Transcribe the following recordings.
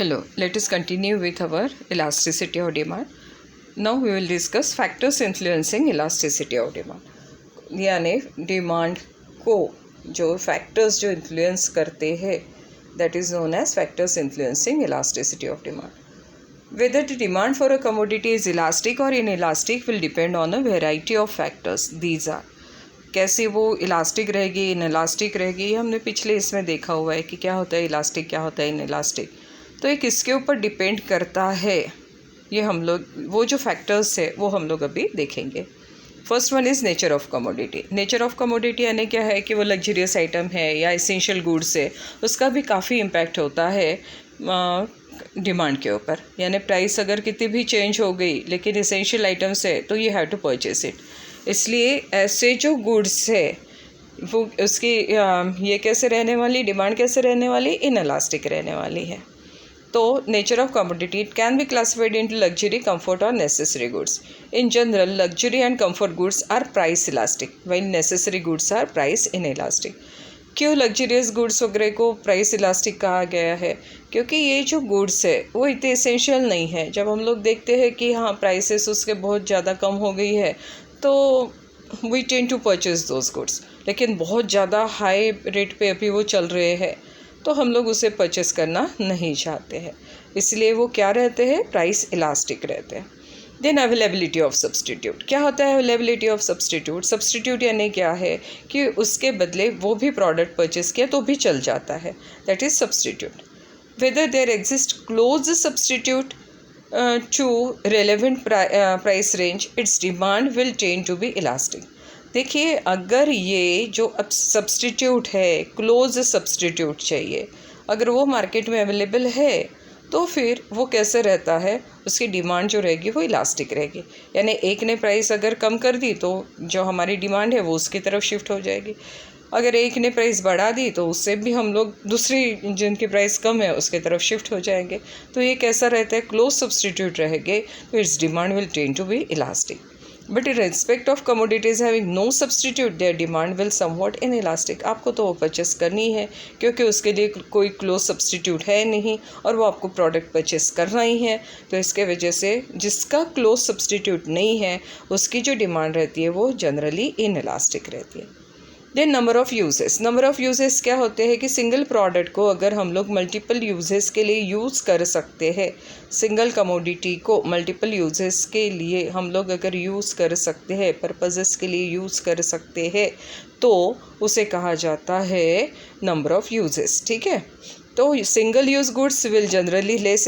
Hello, let us continue with our elasticity of demand. Now we will discuss factors influencing elasticity of demand. यानी demand को जो factors जो influence करते हैं that is known as factors influencing elasticity of demand. Whether the demand for a commodity is elastic or inelastic will depend on a variety of factors. These are कैसे वो elastic रहेगी inelastic रहेगी, ये हमने पिछले इसमें देखा हुआ है कि क्या होता है इलास्टिक, क्या होता है इनइलास्टिक. तो ये किसके ऊपर डिपेंड करता है, ये हम लोग वो जो फैक्टर्स है वो हम लोग अभी देखेंगे. First one is nature of commodity. Nature of commodity यानी क्या है कि वो लग्जरियस आइटम है या एसेंशियल गुड्स है, उसका भी काफ़ी इम्पैक्ट होता है डिमांड के ऊपर. यानी प्राइस अगर कितनी भी चेंज हो गई लेकिन एसेंशियल आइटम्स है तो you have to purchase it. इसलिए ऐसे जो गुड्स है वो उसकी ये कैसे रहने वाली, डिमांड कैसे रहने वाली, इनइलास्टिक रहने वाली है. तो nature of commodity it can be classified into luxury, comfort और necessary goods. In general luxury and comfort goods are price elastic while necessary goods are price inelastic. क्यों लग्जरियस गुड्स वगैरह को प्राइस इलास्टिक कहा गया है? क्योंकि ये जो गुड्स है वो इतने एसेंशियल नहीं है. जब हम लोग देखते हैं कि हाँ प्राइसेस उसके बहुत ज़्यादा कम हो गई है तो we tend to purchase those goods. लेकिन बहुत ज़्यादा हाई रेट पे अभी वो चल रहे हैं तो हम लोग उसे परचेस करना नहीं चाहते हैं, इसलिए वो क्या रहते हैं, प्राइस इलास्टिक रहते हैं. Then availability of substitute. क्या होता है अवेलेबिलिटी ऑफ सब्सटीट्यूट? सब्सटीट्यूट यानी क्या है कि उसके बदले वो भी प्रोडक्ट परचेस किया तो भी चल जाता है, that is substitute. Whether there exist close substitute to relevant price range, its demand will tend to be elastic. देखिए अगर ये जो अब सब्सटीट्यूट है, क्लोज सब्सटीट्यूट चाहिए, अगर वो मार्केट में अवेलेबल है तो फिर वो कैसे रहता है, उसकी डिमांड जो रहेगी वो इलास्टिक रहेगी. यानी एक ने प्राइस अगर कम कर दी तो जो हमारी डिमांड है वो उसकी तरफ शिफ्ट हो जाएगी. अगर एक ने प्राइस बढ़ा दी तो उससे भी हम लोग दूसरी जिनकी प्राइस कम है उसके तरफ शिफ्ट हो जाएंगे. तो ये कैसा रहता है, क्लोज सब्सटीट्यूट रहेंगे तो its demand will tend to be elastic. But in respect of commodities having no substitute their demand will somewhat inelastic. आपको तो वो परचेस करनी है क्योंकि उसके लिए कोई क्लोज सब्सटीट्यूट है नहीं और वो आपको प्रोडक्ट परचेस करना ही है. तो इसके वजह से जिसका क्लोज सब्सटीट्यूट नहीं है उसकी जो डिमांड रहती है वो जनरली इन इलास्टिक रहती है. Then number of uses. Number of uses क्या होते हैं कि सिंगल प्रोडक्ट को अगर हम लोग मल्टीपल यूजेस के लिए यूज़ कर सकते हैं, सिंगल कमोडिटी को मल्टीपल यूजेस के लिए हम लोग अगर यूज़ कर सकते हैं, पर्पसेस के लिए यूज़ कर सकते हैं तो उसे कहा जाता है नंबर ऑफ़ यूजेस. ठीक है, तो single use goods will generally less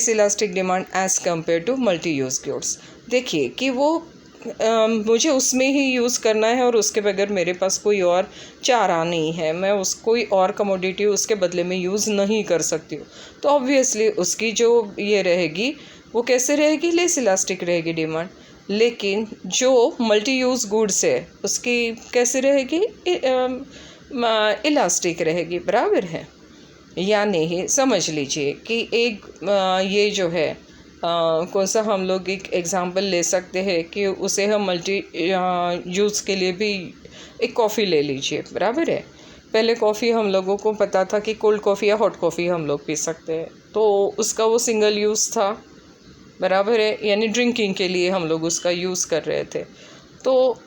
elastic demand as compare to multi use goods. देखिए कि वो मुझे उसमें ही यूज़ करना है और उसके बगैर मेरे पास कोई और चारा नहीं है, मैं कोई और कमोडिटी उसके बदले में यूज़ नहीं कर सकती हूँ, तो ऑब्वियसली उसकी जो ये रहेगी वो कैसे रहेगी, लेस इलास्टिक रहेगी डिमांड. लेकिन जो मल्टी यूज़ गुड्स है उसकी कैसे रहेगी, इलास्टिक रहेगी. बराबर है. यानी समझ लीजिए कि एक ये जो है कौन सा हम लोग एक एग्ज़ाम्पल ले सकते हैं कि उसे हम मल्टी यूज़ के लिए भी एक कॉफ़ी ले लीजिए. बराबर है. पहले कॉफ़ी हम लोगों को पता था कि कोल्ड कॉफ़ी या हॉट कॉफ़ी हम लोग पी सकते हैं, तो उसका वो सिंगल यूज़ था. बराबर है. यानी ड्रिंकिंग के लिए हम लोग उसका यूज़ कर रहे थे. तो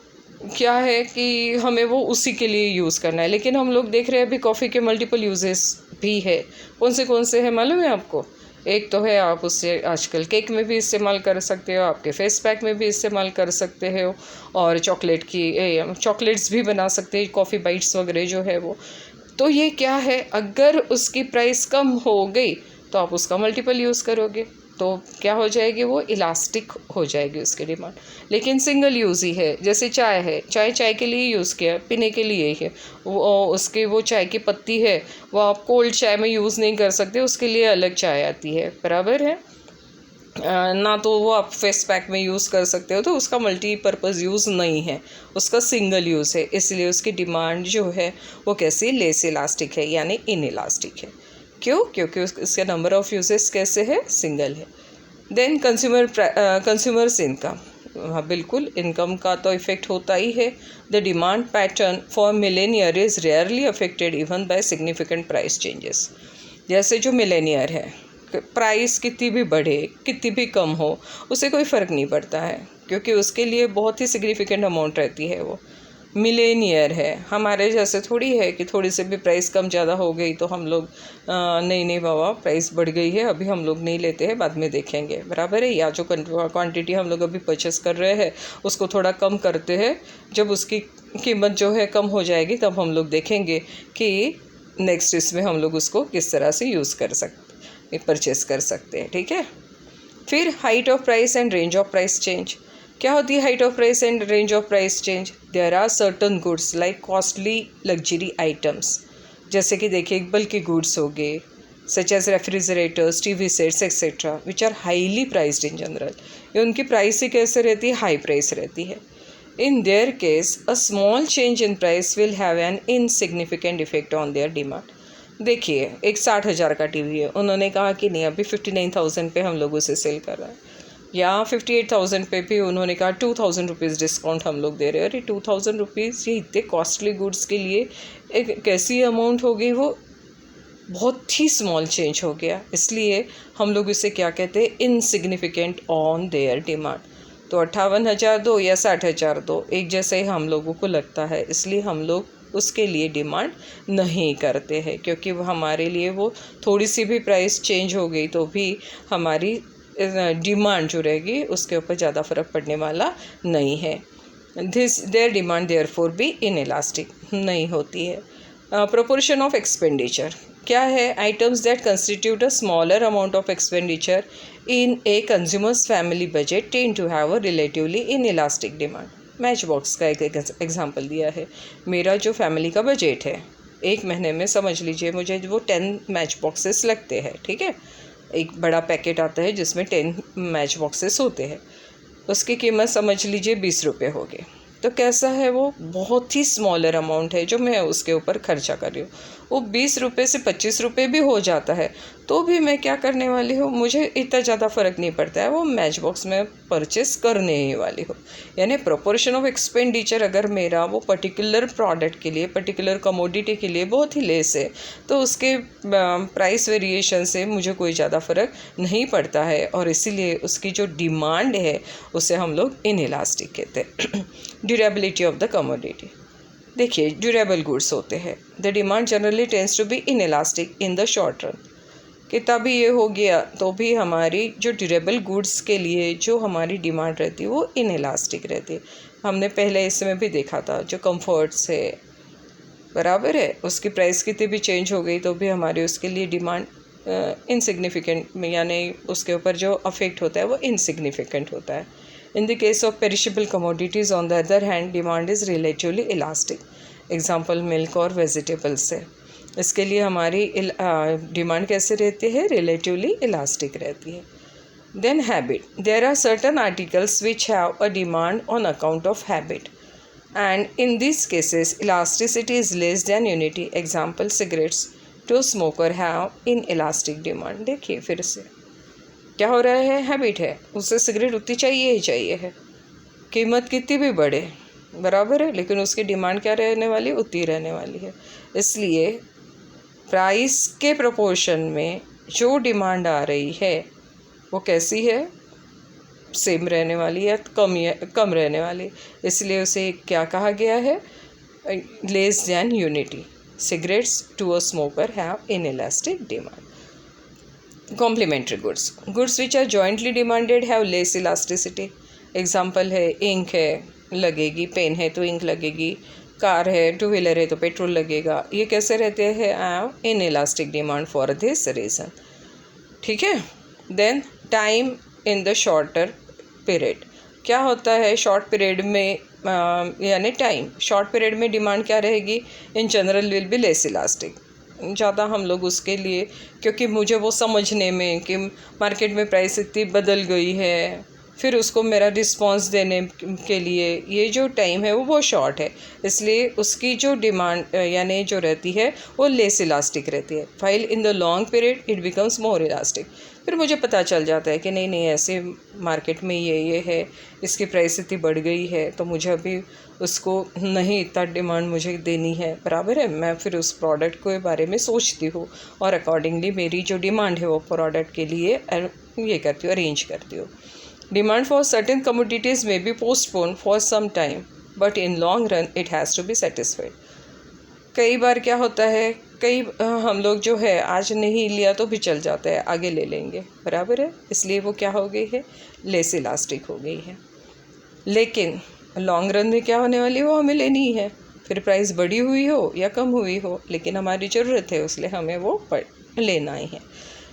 क्या है कि हमें वो उसी के लिए यूज़ करना है. लेकिन हम लोग देख रहे हैं अभी कॉफ़ी के मल्टीपल यूजेस भी है. कौन से हैं मालूम है आपको? एक तो है आप उससे आजकल केक में भी इस्तेमाल कर सकते हो, आपके फेस पैक में भी इस्तेमाल कर सकते हो, और चॉकलेट्स भी बना सकते हैं, कॉफ़ी बाइट्स वगैरह जो है वो. तो ये क्या है, अगर उसकी प्राइस कम हो गई तो आप उसका मल्टीपल यूज़ करोगे तो क्या हो जाएगी, वो इलास्टिक हो जाएगी उसकी डिमांड. लेकिन सिंगल यूज़ ही है, जैसे चाय है, चाय के लिए यूज़ किया, पीने के लिए ही है. वो चाय की पत्ती है वो आप कोल्ड चाय में यूज़ नहीं कर सकते, उसके लिए अलग चाय आती है. बराबर है ना. तो वो आप फेस पैक में यूज़ कर सकते हो, तो उसका मल्टीपर्पज़ यूज़ नहीं है, उसका सिंगल यूज़ है. इसलिए उसकी डिमांड जो है वो कैसी, लेस इलास्टिक है यानी इन इलास्टिक है. क्यों? क्योंकि उसके नंबर ऑफ़ यूजेस कैसे है, सिंगल है. Then consumers income. हाँ बिल्कुल, इनकम का तो इफ़ेक्ट होता ही है. The demand pattern for millionaire is rarely affected even by significant price changes. जैसे जो मिलेनियर है, प्राइस कितनी भी बढ़े कितनी भी कम हो उसे कोई फ़र्क नहीं पड़ता है, क्योंकि उसके लिए बहुत ही सिग्निफिकेंट अमाउंट रहती है। वो मिलेनियर है, हमारे जैसे थोड़ी है कि थोड़ी सी भी प्राइस कम ज़्यादा हो गई तो हम लोग नहीं नहीं बाबा प्राइस बढ़ गई है अभी हम लोग नहीं लेते हैं, बाद में देखेंगे, बराबर है। या जो क्वांटिटी हम लोग अभी परचेस कर रहे हैं उसको थोड़ा कम करते हैं, जब उसकी कीमत जो है कम हो जाएगी तब हम लोग देखेंगे कि नेक्स्ट इसमें हम लोग उसको किस तरह से यूज़ कर सकते, परचेस कर सकते हैं, ठीक है। फिर height of price and range of price change. क्या होती है height of price and range of price change? There are certain goods like costly luxury items, जैसे कि देखिए बल्कि गुड्स हो गए such as refrigerators, TV sets etcetera which are highly priced in general. ये उनकी प्राइस ही कैसे रहती है? हाई प्राइस रहती है। In their case, a small change in price will have an insignificant effect on their demand. देखिए एक 60,000 का टीवी है, उन्होंने कहा कि नहीं अभी 59,000 पे हम लोग उसे सेल कर रहे हैं, या 58,000 पे भी उन्होंने कहा 2,000 रुपीज़ डिस्काउंट हम लोग दे रहे हैं। अरे 2,000 रुपीज़ ये इतने कॉस्टली गुड्स के लिए एक कैसी अमाउंट हो गई, वो बहुत ही स्मॉल चेंज हो गया, इसलिए हम लोग इसे क्या कहते हैं? Insignificant on their demand. तो 58,000 दो या 60,000 दो एक जैसे ही हम लोगों को लगता है, इसलिए हम लोग उसके लिए डिमांड नहीं करते हैं, क्योंकि वो हमारे लिए वो थोड़ी सी भी प्राइस चेंज हो गई तो भी हमारी डिमांड जो रहेगी उसके ऊपर ज़्यादा फ़र्क पड़ने वाला नहीं है। Their demand therefore be inelastic नहीं होती है। प्रोपोर्शन ऑफ एक्सपेंडिचर क्या है? Items that constitute a smaller amount of expenditure in a consumer's family budget tend to have a relatively inelastic demand. Match box का एक example दिया है। मेरा जो फैमिली का बजट है, एक महीने में समझ लीजिए मुझे वो 10 मैच बॉक्सेस लगते हैं, ठीक है। एक बड़ा पैकेट आता है जिसमें 10 मैच बॉक्सेस होते हैं, उसकी कीमत समझ लीजिए 20 रुपये हो गए। तो कैसा है? वो बहुत ही स्मॉलर अमाउंट है जो मैं उसके ऊपर खर्चा कर रही हूँ। वो 20 रुपये से 25 रुपये भी हो जाता है तो भी मैं क्या करने वाली हूँ, मुझे इतना ज़्यादा फ़र्क नहीं पड़ता है, वो मैच बॉक्स में परचेस करने ही वाली हूँ। यानी प्रोपोर्शन ऑफ एक्सपेंडिचर अगर मेरा वो पर्टिकुलर प्रोडक्ट के लिए, पर्टिकुलर कमोडिटी के लिए बहुत ही लेस है तो उसके प्राइस वेरिएशन से मुझे कोई ज़्यादा फ़र्क नहीं पड़ता है, और इसीलिए उसकी जो डिमांड है उसे हम लोग इनइलास्टिक कहते हैं। Durability of the commodity. देखिए ड्यूरेबल गुड्स होते हैं, the demand generally tends to be inelastic in the short run. कितना भी ये हो गया तो भी हमारी जो ड्यूरेबल गुड्स के लिए जो हमारी डिमांड रहती है वो इनइलास्टिक रहती है। हमने पहले इसमें भी देखा था जो कंफर्ट्स है, बराबर है, उसकी प्राइस कितनी भी चेंज हो गई तो भी हमारी उसके लिए डिमांड इनसिग्निफिकेंट, यानी उसके ऊपर जो अफेक्ट होता है वो इनसिग्निफिकेंट होता है। In the case of perishable commodities, on the other hand, demand is relatively elastic. Example milk और vegetables है, इसके लिए हमारी डिमांड कैसे रहती है? relatively elastic रहती है। Then habit. There are certain articles which have a demand on account of habit, and in these cases, elasticity is less than unity. Example cigarettes. To smoker have inelastic demand. देखिए फिर से क्या हो रहा है? Habit है, उसे cigarette उतनी चाहिए ही चाहिए है, कीमत कितनी भी बढ़े, बराबर है, लेकिन उसकी डिमांड क्या रहने वाली? उतनी रहने वाली है। इसलिए प्राइस के प्रोपोर्शन में जो डिमांड आ रही है वो कैसी है? सेम रहने वाली है, कम रहने वाली, इसलिए उसे क्या कहा गया है? Less than unity. Cigarettes to a smoker have inelastic demand. Complementary goods, goods which are jointly demanded have less elasticity. Example है इंक है, लगेगी, पेन है तो इंक लगेगी, कार है, टू व्हीलर है तो पेट्रोल लगेगा। ये कैसे रहते हैं? Have inelastic demand for this reason, ठीक है। Then time in the shorter period. क्या होता है शॉर्ट पीरियड में, यानी टाइम शॉर्ट पीरियड में डिमांड क्या रहेगी? In general will be less elastic. ज़्यादा हम लोग उसके लिए, क्योंकि मुझे वो समझने में कि मार्केट में प्राइस इतनी बदल गई है, फिर उसको मेरा रिस्पॉन्स देने के लिए ये जो टाइम है वो बहुत शॉर्ट है, इसलिए उसकी जो डिमांड यानी जो रहती है वो लेस इलास्टिक रहती है। File in the long period it becomes more elastic. फिर मुझे पता चल जाता है कि नहीं नहीं ऐसे मार्केट में ये है, इसकी प्राइस इतनी बढ़ गई है, तो मुझे अभी उसको नहीं इतना डिमांड मुझे देनी है, बराबर है। मैं फिर उस प्रोडक्ट के बारे में सोचती हूँ और अकॉर्डिंगली मेरी जो डिमांड है वो प्रोडक्ट के लिए ये करती हूँ, अरेंज करती हूँ। Demand for certain commodities may be postponed for some time, but in long run it has to be satisfied. कई बार क्या होता है, हम लोग जो है आज नहीं लिया तो भी चल जाता है, आगे ले लेंगे, बराबर है। इसलिए वो क्या हो गई है, लेस इलास्टिक हो गई है। लेकिन लॉन्ग रन में क्या होने वाली है, वो हमें लेनी ही है, फिर प्राइस बढ़ी हुई हो या कम हुई हो, लेकिन हमारी ज़रूरत है, इसलिए हमें वो लेना ही है।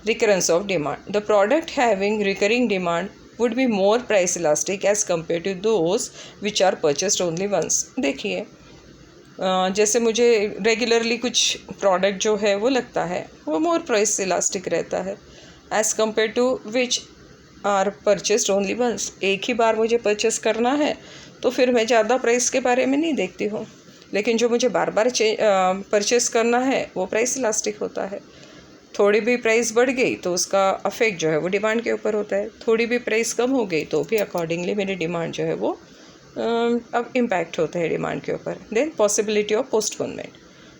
Recurrence of demand. The product having recurring demand would be more price elastic as compared to those which are purchased only once. देखिए जैसे मुझे रेगुलरली कुछ प्रोडक्ट जो है वो लगता है वो मोर प्राइस इलास्टिक रहता है as compare to which are purchased only once. एक ही बार मुझे परचेस करना है तो फिर मैं ज़्यादा प्राइस के बारे में नहीं देखती हूँ, लेकिन जो मुझे बार बार परचेस करना है वो प्राइस इलास्टिक होता है। थोड़ी भी प्राइस बढ़ गई तो उसका अफेक्ट जो है वो डिमांड के ऊपर होता है, थोड़ी भी प्राइस कम हो गई तो भी अकॉर्डिंगली मेरी डिमांड जो है वो अब इम्पैक्ट होता है डिमांड के ऊपर। Then possibility of postponement.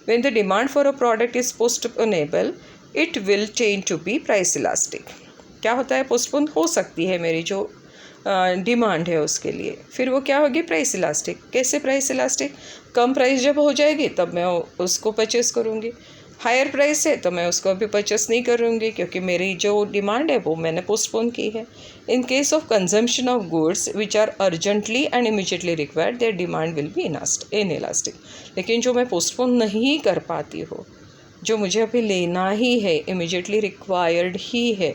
When the demand for a product is postponable it will tend to be price elastic. क्या होता है, पोस्टपोन हो सकती है मेरी जो डिमांड है उसके लिए, फिर वो क्या होगी, प्राइस इलास्टिक। कैसे प्राइस इलास्टिक, कम प्राइस जब हो जाएगी तब मैं उसको परचेस करूँगी, हायर प्राइस है तो मैं उसको अभी परचेस नहीं करूँगी क्योंकि मेरी जो डिमांड है वो मैंने पोस्टपोन की है। In case of consumption of goods which are urgently and immediately required their demand will be inelastic. लेकिन जो मैं पोस्टपोन नहीं कर पाती हो, जो मुझे अभी लेना ही है, इमीजिएटली रिक्वायर्ड ही है,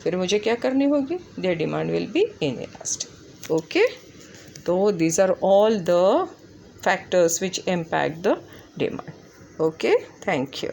फिर मुझे क्या करनी होगी, their demand will be inelastic. Okay, तो these are all the factors which impact the demand. Okay, thank you.